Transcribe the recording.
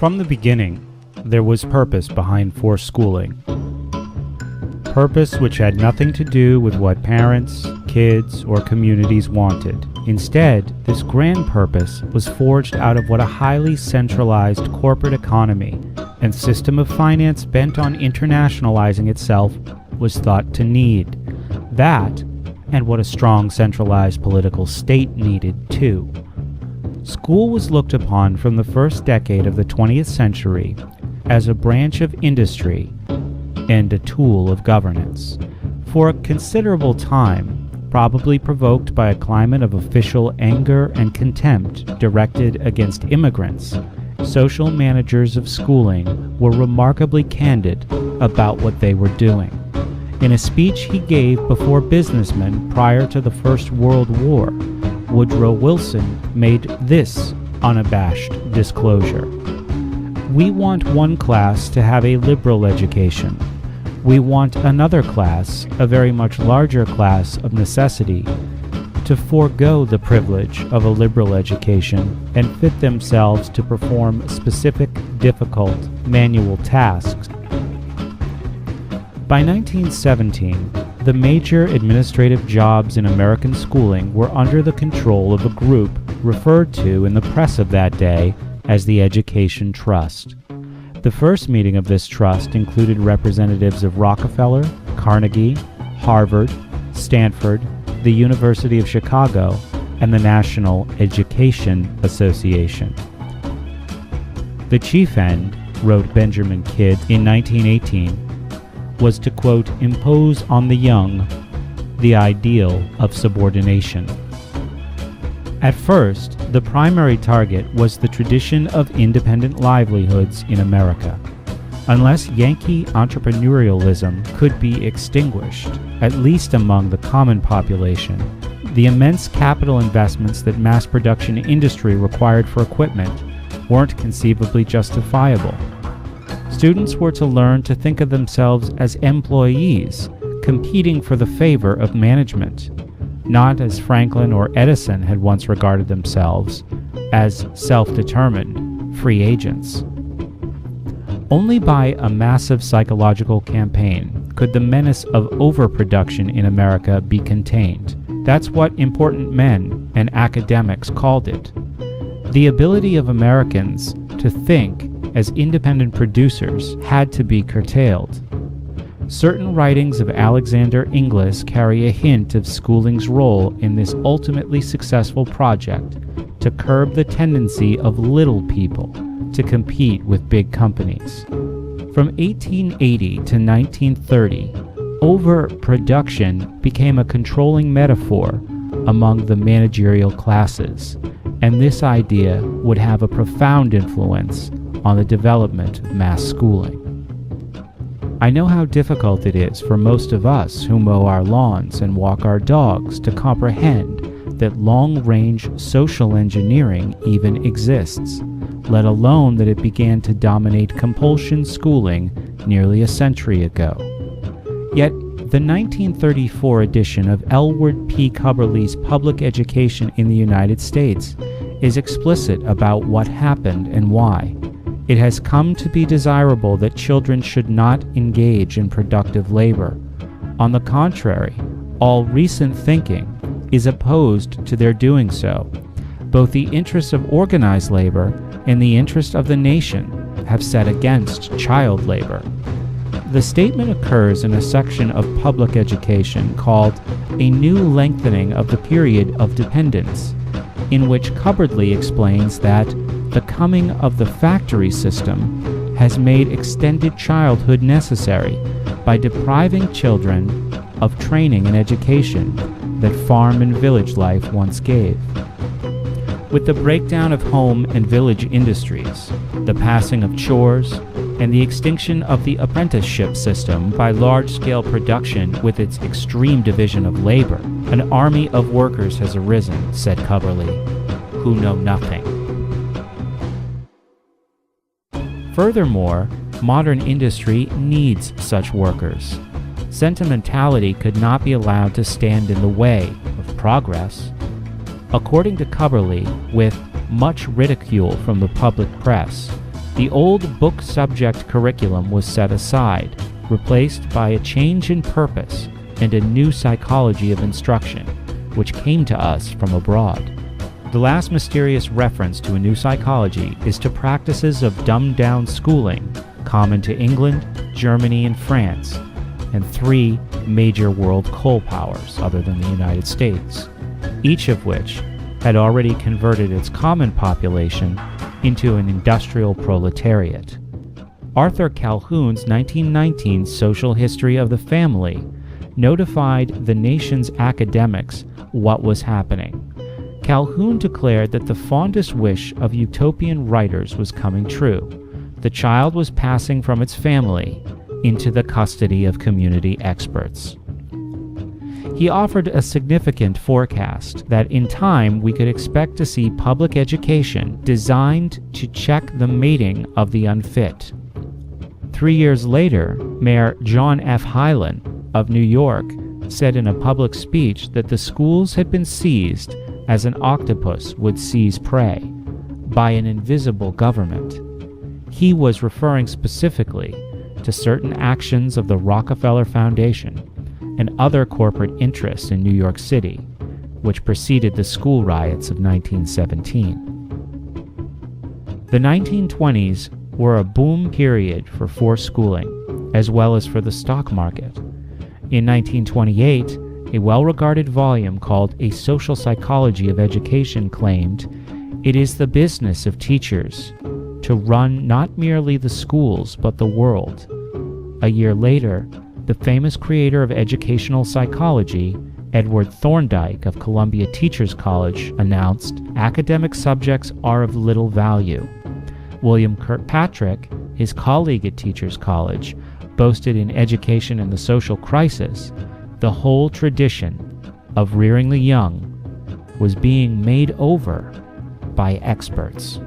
From the beginning, there was purpose behind forced schooling. Purpose which had nothing to do with what parents, kids, or communities wanted. Instead, this grand purpose was forged out of what a highly centralized corporate economy and system of finance bent on internationalizing itself was thought to need. That, and what a strong centralized political state needed too. School was looked upon from the first decade of the 20th century as a branch of industry and a tool of governance. For a considerable time, probably provoked by a climate of official anger and contempt directed against immigrants, social managers of schooling were remarkably candid about what they were doing. In a speech he gave before businessmen prior to the First World War, Woodrow Wilson made this unabashed disclosure. We want one class to have a liberal education. We want another class, a very much larger class of necessity, to forego the privilege of a liberal education and fit themselves to perform specific, difficult, manual tasks. By 1917, the major administrative jobs in American schooling were under the control of a group referred to in the press of that day as the Education Trust. The first meeting of this trust included representatives of Rockefeller, Carnegie, Harvard, Stanford, the University of Chicago, and the National Education Association. The chief end, wrote Benjamin Kidd in 1918, was to, quote, impose on the young the ideal of subordination. At first, the primary target was the tradition of independent livelihoods in America. Unless Yankee entrepreneurialism could be extinguished, at least among the common population, the immense capital investments that mass production industry required for equipment weren't conceivably justifiable. Students were to learn to think of themselves as employees, competing for the favor of management, not as Franklin or Edison had once regarded themselves, as self-determined free agents. Only by a massive psychological campaign could the menace of overproduction in America be contained. That's what important men and academics called it. The ability of Americans to think as independent producers had to be curtailed. Certain writings of Alexander Inglis carry a hint of schooling's role in this ultimately successful project to curb the tendency of little people to compete with big companies. From 1880 to 1930, overproduction became a controlling metaphor among the managerial classes, and this idea would have a profound influence on the development of mass schooling. I know how difficult it is for most of us who mow our lawns and walk our dogs to comprehend that long-range social engineering even exists, let alone that it began to dominate compulsion schooling nearly a century ago. Yet, the 1934 edition of Elwood P. Cubberley's Public Education in the United States is explicit about what happened and why. It has come to be desirable that children should not engage in productive labor. On the contrary, all recent thinking is opposed to their doing so. Both the interests of organized labor and the interest of the nation have set against child labor. The statement occurs in a section of public education called A New Lengthening of the Period of Dependence, in which Cubberley explains that the coming of the factory system has made extended childhood necessary by depriving children of training and education that farm and village life once gave. With the breakdown of home and village industries, the passing of chores, and the extinction of the apprenticeship system by large-scale production with its extreme division of labor, an army of workers has arisen, said Cubberley, who know nothing. Furthermore, modern industry needs such workers. Sentimentality could not be allowed to stand in the way of progress. According to Cubberley, with much ridicule from the public press, The old book subject curriculum was set aside, replaced by a change in purpose and a new psychology of instruction, which came to us from abroad. The last mysterious reference to a new psychology is to practices of dumbed-down schooling common to England, Germany, and France, and 3 major world coal powers other than the United States, each of which had already converted its common population into an industrial proletariat. Arthur Calhoun's 1919 Social History of the Family notified the nation's academics what was happening. Calhoun declared that the fondest wish of utopian writers was coming true. The child was passing from its family into the custody of community experts. He offered a significant forecast that in time we could expect to see public education designed to check the mating of the unfit. 3 years later, Mayor John F. Hylan of New York said in a public speech that the schools had been seized as an octopus would seize prey by an invisible government. He was referring specifically to certain actions of the Rockefeller Foundation and other corporate interests in New York City, which preceded the school riots of 1917. The 1920s were a boom period for forced schooling, as well as for the stock market. In 1928, a well-regarded volume called A Social Psychology of Education claimed, "It is the business of teachers to run not merely the schools but the world." A year later, the famous creator of educational psychology, Edward Thorndike of Columbia Teachers College, announced, "Academic subjects are of little value." William Kirkpatrick, his colleague at Teachers College, boasted in Education and the Social Crisis, the whole tradition of rearing the young was being made over by experts.